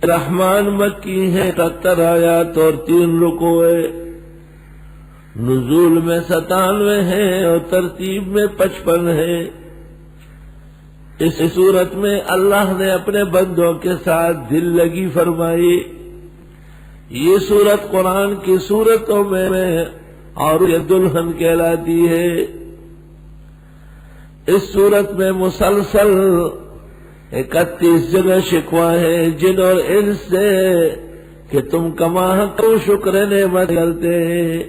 رحمان مکی ہے 77 آیات اور 3 رکوع، نزول میں 97 ہے اور ترتیب میں 55 ہے۔ اس صورت میں اللہ نے اپنے بندوں کے ساتھ دل لگی فرمائی۔ یہ صورت قرآن کی صورتوں میں اور یہ دلہن کہلاتی ہے۔ اس صورت میں مسلسل 31 جگہ شکوہ ہے جن اور انس سے کہ تم کماں کو شکر نعمت کرتے ہیں۔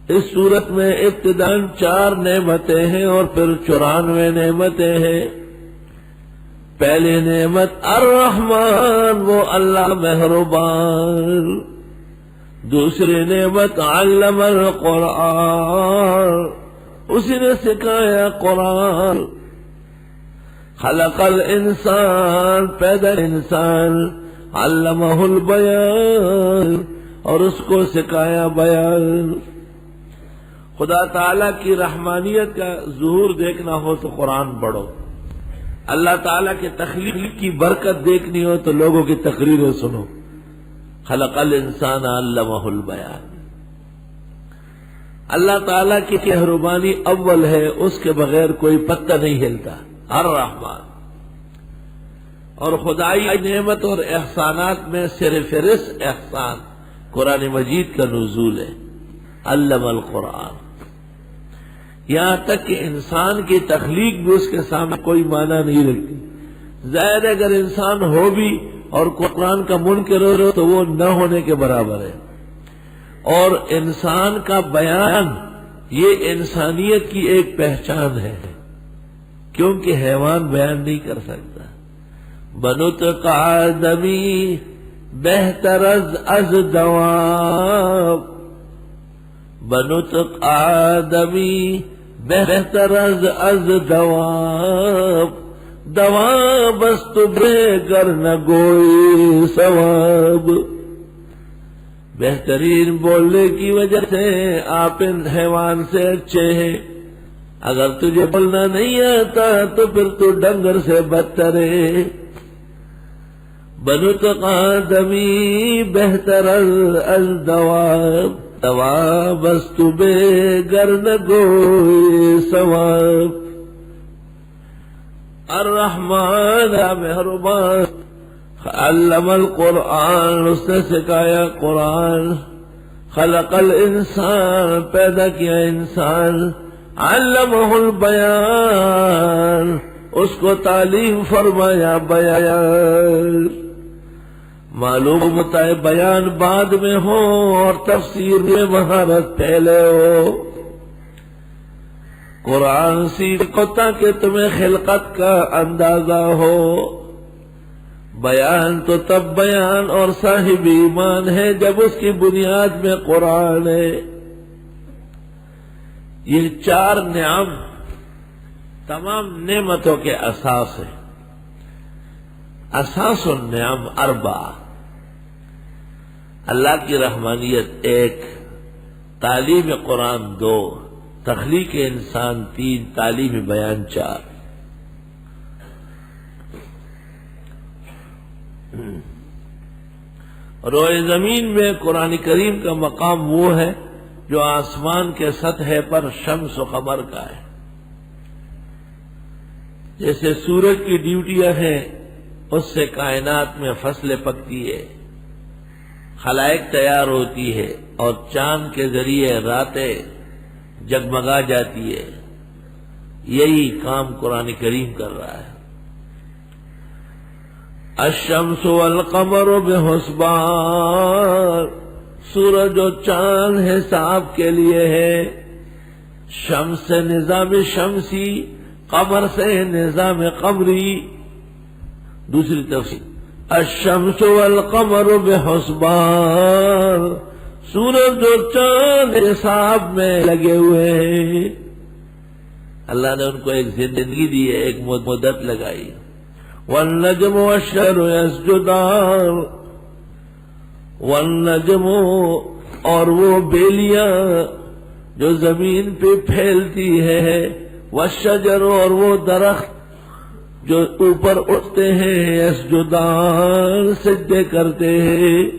اس صورت میں ابتداً 4 نعمتیں ہیں اور پھر 94 نعمتیں ہیں۔ پہلی نعمت الرحمن، وہ اللہ مہربان۔ دوسری نعمت علم القرآن، اسی نے سکھایا قرآن۔ خلق الانسان، پیدا انسان، علمہ البیان، اور اس کو سکھایا بیان۔ خدا تعالیٰ کی رحمانیت کا ظہور دیکھنا ہو تو قرآن پڑھو، اللہ تعالیٰ کے تخلیق کی برکت دیکھنی ہو تو لوگوں کی تقریریں سنو۔ خلق الانسان علمہ البیان۔ اللہ تعالیٰ کی مہربانی اول ہے، اس کے بغیر کوئی پتہ نہیں ہلتا، الرحمن۔ اور خدائی نعمت اور احسانات میں سرفہرست احسان قرآن مجید کا نزول ہے، علم القرآن۔ یہاں تک کہ انسان کی تخلیق بھی اس کے سامنے کوئی معنی نہیں رکھتی۔ ظاہر ہے اگر انسان ہو بھی اور قرآن کا منکر ہو تو وہ نہ ہونے کے برابر ہے۔ اور انسان کا بیان یہ انسانیت کی ایک پہچان ہے، کیونکہ حیوان بیان نہیں کر سکتا۔ بنطق آدمی بہتر از دواب، بنطق آدمی بہتر از دواب، دواب است بے گر نہ گوئی ثواب۔ بہترین بولنے کی وجہ سے آپ ان حیوان سے اچھے ہیں، اگر تجھے بولنا نہیں آتا تو پھر تو ڈنگر سے بدتر ہے۔ بنطق آدمی بہتر از دواب، دواب است بے گر نہ گوئی ثواب۔ الرحمن، مہربان، علم القرآن، اس نے سکھایا قرآن۔ خلق الانسان، پیدا کیا انسان۔ علمہ البیان، اس کو تعلیم فرمایا بیان۔ معلوم ہوتا ہے بیان بعد میں ہو اور تفسیر میں مہارت پہلے ہو۔ قرآن سیکھو تاکہ تمہیں خلقت کا اندازہ ہو۔ بیان تو تب بیان اور صاحب ایمان ہے جب اس کی بنیاد میں قرآن ہے۔ یہ 4 نعم تمام نعمتوں کے اساس ہے۔ اساس النعم 4، اللہ کی رحمانیت 1، تعلیم قرآن 2، تخلیق انسان 3، تعلیم بیان 4۔ روئے زمین میں قرآن کریم کا مقام وہ ہے جو آسمان کے سطح پر شمس و قمر کا ہے۔ جیسے سورج کی ڈیوٹیاں ہیں، اس سے کائنات میں فصلیں پکتی ہے، خلائق تیار ہوتی ہے، اور چاند کے ذریعے راتیں جگمگا جاتی ہے۔ یہی کام قرآن کریم کر رہا ہے۔ الشمس والقمر بحسبان، سورج و چاند حساب کے لیے ہے۔ شمس سے نظام شمسی، قمر سے نظام قمری۔ دوسری تفسیر، الشمس والقمر بحسبان، سورج و چاند حساب میں لگے ہوئے ہیں۔ اللہ نے ان کو ایک زندگی دی ہے، ایک مدت لگائی۔ والنجم والشجر یسجدان، والنجم، اور وہ بیلیاں جو زمین پہ پھیلتی ہے، والشجر، اور وہ درخت جو اوپر اٹھتے ہیں یسجدان سجدے کرتے ہیں۔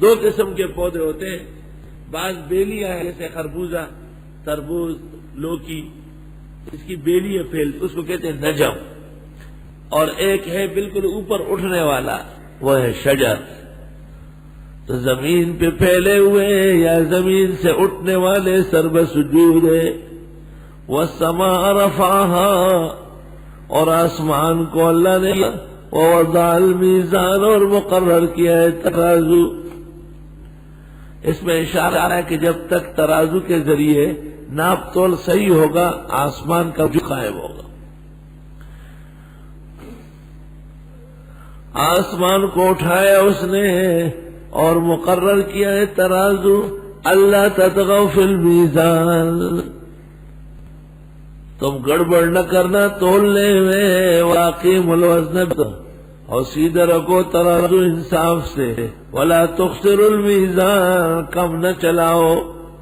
دو قسم کے پودے ہوتے ہیں، بعض بیلیاں ہیں جیسے خربوزہ، تربوز، لوکی، اس کی بیلیاں پھیلتی، اس کو کہتے ہیں نجم، اور ایک ہے بالکل اوپر اٹھنے والا، وہ ہے شجر۔ تو زمین پہ پھیلے ہوئے یا زمین سے اٹھنے والے سر بسجود ہے۔ والسماء رفعها، اور آسمان کو اللہ نے ووضع المیزان، اور مقرر کیا ہے ترازو۔ اس میں اشارہ آ رہا ہے کہ جب تک ترازو کے ذریعے ناپ تول صحیح ہوگا آسمان کا جو قائم ہوگا۔ آسمان کو اٹھایا اس نے اور مقرر کیا ہے ترازو، اللہ تطغوا فی المیزان، تم گڑبڑ نہ کرنا تولنے میں، واقیم الوزن، اور سیدھا رکھو ترازو انصاف سے، ولا تخسر المیزان، کم نہ چلاؤ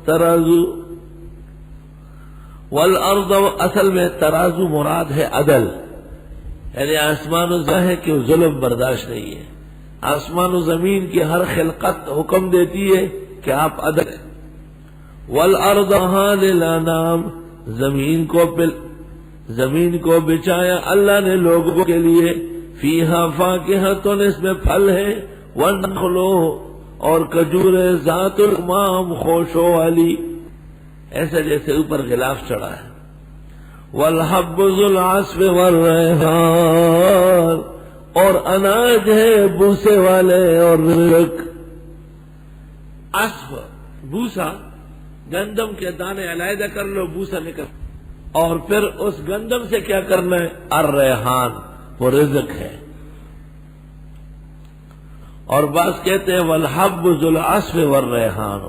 ترازو۔ والارض، اصل میں ترازو مراد ہے عدل، یعنی آسمان و زمین ہے کہ وہ ظلم برداشت نہیں ہے۔ آسمان و زمین کی ہر خلقت حکم دیتی ہے کہ آپ عدل ہیں۔ والارض للانام، زمین کو بچایا اللہ نے لوگوں کے لیے، فیہا فاکہۃ، اس میں پھل ہے، والنخل، اور کھجور ذات الاکمام، خوشو والی، ایسا جیسے اوپر غلاف چڑھا ہے۔ والحب ذو العصف والریحان، اور اناج ہے بوسے والے اور رزق۔ عصف، بوسا، گندم کے دانے علیحدہ کر لو، بوسا نکل، اور پھر اس گندم سے کیا کرنا ہے؟ الریحان، وہ رزق ہے۔ اور بعض کہتے ہیں والحب ذو العصف والریحان،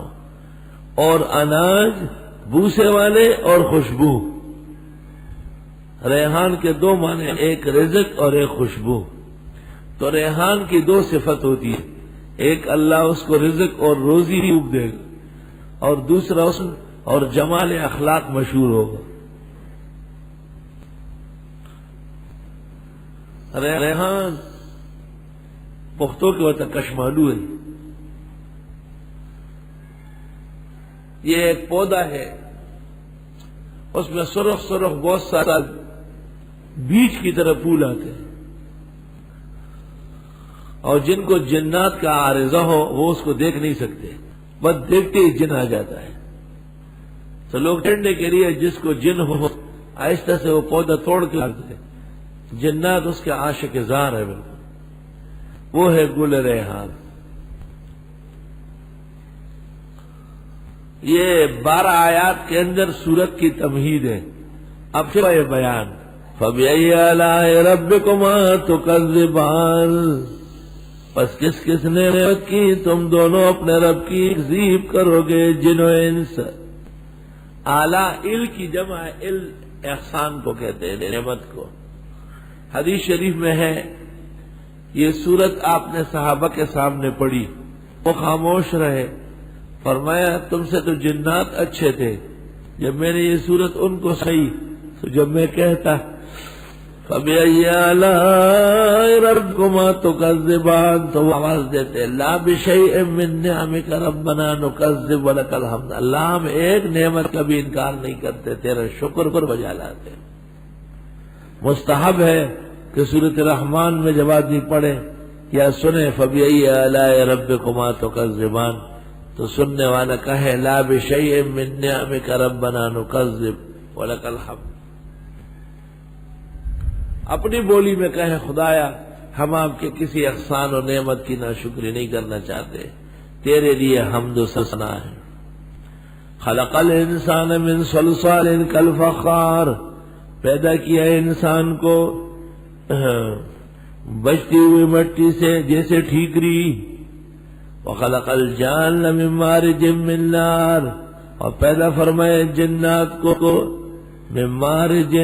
اور اناج بوسے والے اور خوشبو۔ ریحان کے دو معنی، ایک رزق اور ایک خوشبو۔ تو ریحان کی دو صفت ہوتی ہے، ایک اللہ اس کو رزق اور روزی خوب دے گا، اور دوسرا اس اور جمال اخلاق مشہور ہوگا۔ ریحان پختوں کے وقت کشمالو ہے، یہ ایک پودا ہے، اس میں سرخ سرخ بہت سارا بیج کی طرح پھول آتے ہیں، اور جن کو جنات کا عارضہ ہو وہ اس کو دیکھ نہیں سکتے، بس دیکھتے ہی جن آ جاتا ہے۔ تو لوگ ٹھنڈے کے لیے جس کو جن ہو آہستہ سے وہ پودا توڑ کے لاتے ہیں، جنات اس کے عاشق زار ہے، بالکل وہ ہے گل ریحان۔ یہ 12 آیات کے اندر سورت کی تمہید ہے۔ اب یہ بیان، فَبِأَيِّ آلَاءِ رَبِّكُمَا تُكَذِّبَانِ، پس کس کس نے نعمت کی تم دونوں اپنے رب کی تکذیب کرو گے، جن و انس۔ اعلیٰ ال کی جمع ال احسان کو کہتے ہیں، نعمت کو۔ حدیث شریف میں ہے، یہ سورت آپ نے صحابہ کے سامنے پڑھی، وہ خاموش رہے، فرمایا تم سے تو جنات اچھے تھے، جب میں نے یہ سورت ان کو سنی تو جب میں کہتا فَبِأَيِّ آلَاءِ رَبِّكُمَا تُكَذِّبَانِ، تو وہ آواز دیتے لَا بِشَيْءٍ مِّن نِّعَمِكَ رَبَّنَا نُكَذِّبُ وَلَكَ الْحَمْدُ، اللہ ہم ایک نعمت کا بھی انکار نہیں کرتے، تیرا شکر پر بجا لاتے۔ مستحب ہے کہ سورۃ الرحمن میں جب آدمی پڑھے یا سنے فَبِأَيِّ آلَاءِ رَبِّكُمَا تُكَذِّبَانِ، تو سننے والا کہے لَا بِشَيْءٍ مِّن نِّعَمِكَ رَبَّنَا نُكَذِّبُ وَلَكَ الْحَمْدُ، اپنی بولی میں کہے خدایا ہم آپ کے کسی احسان و نعمت کی ناشکری نہیں کرنا چاہتے، تیرے لیے حمد و ثنا ہے۔ خلق الانسان من صلصال کالفخار، پیدا کیا انسان کو بجتی ہوئی مٹی سے جیسے ٹھیکری۔ وخلق الجان من مارج من نار، اور پیدا فرمائے جنات کو من مارج،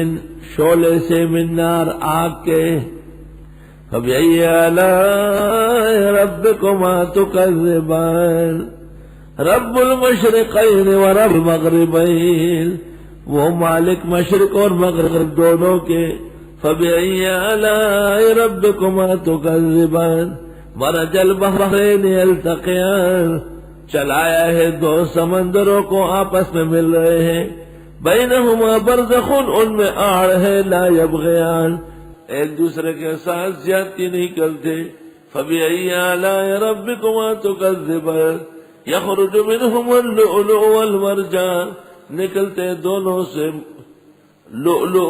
شعلے سے، من نار، آگ کے۔ فَبِأَيِّ آلَاءِ رَبِّكُمَا تُكَذِّبَانِ، رب المشرقین ورب المغربین، وہ مالک مشرق اور مغرب دونوں کے، فبأي آلاء ربكما تكذبان مرج البحرين يلتقيان چلایا ہے دو سمندروں کو آپس میں مل رہے ہیں بینہما برزخ ان میں آڑ ہے لا یبغیان ایک دوسرے کے ساتھ زیادتی نہیں کرتے فبأي آلاء ربكما تكذبان يخرج منهما اللؤلؤ والمرجان نکلتے دونوں سے لؤلؤ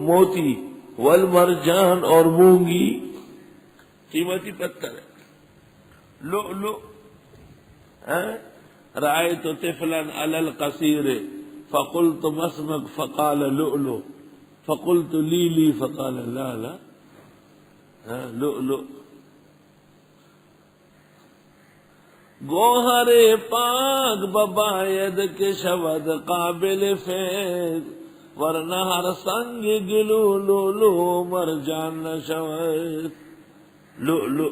موتی والمرجان اور مونگی قیمتی پتھر ہے لؤلؤ رأيت طفلا على القصير فقلت ما اسمك فقال لؤلؤ فقلت لي فقال لا لؤلؤ گوہر پاک بباید کے شود قابل فیض ورنہ ہر سنگ گلو لؤلؤ مرجان نشود لؤلؤ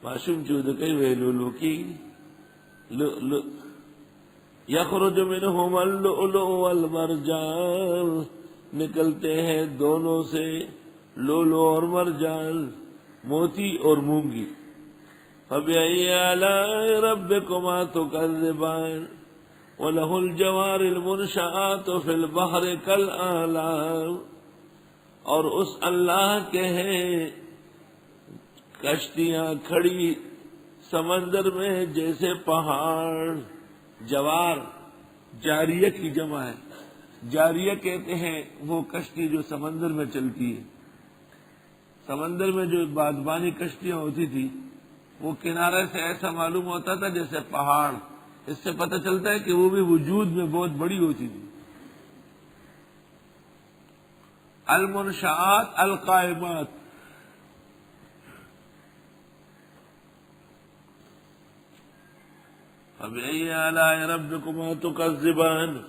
معصوم چود کئی وے لؤلؤ کی لؤلؤ یخرج منہما اللؤلؤ والمرجان نکلتے ہیں دونوں سے لؤلؤ اور مرجان موتی اور مونگی فبأي آلاء ربكما تكذبان وله الجوار المنشآت في البحر كالأعلام اور اس اللہ کے ہیں کشتیاں کھڑی سمندر میں جیسے پہاڑ جوار جاریہ کی جمع ہے جاریہ کہتے ہیں وہ کشتی جو سمندر میں چلتی ہے سمندر میں جو بادبانی کشتیاں ہوتی تھی وہ کنارے سے ایسا معلوم ہوتا تھا جیسے پہاڑ اس سے پتہ چلتا ہے کہ وہ بھی وجود میں بہت بڑی ہوتی تھی المنشآت القائمات فبأي آلاء ربكما تكذبان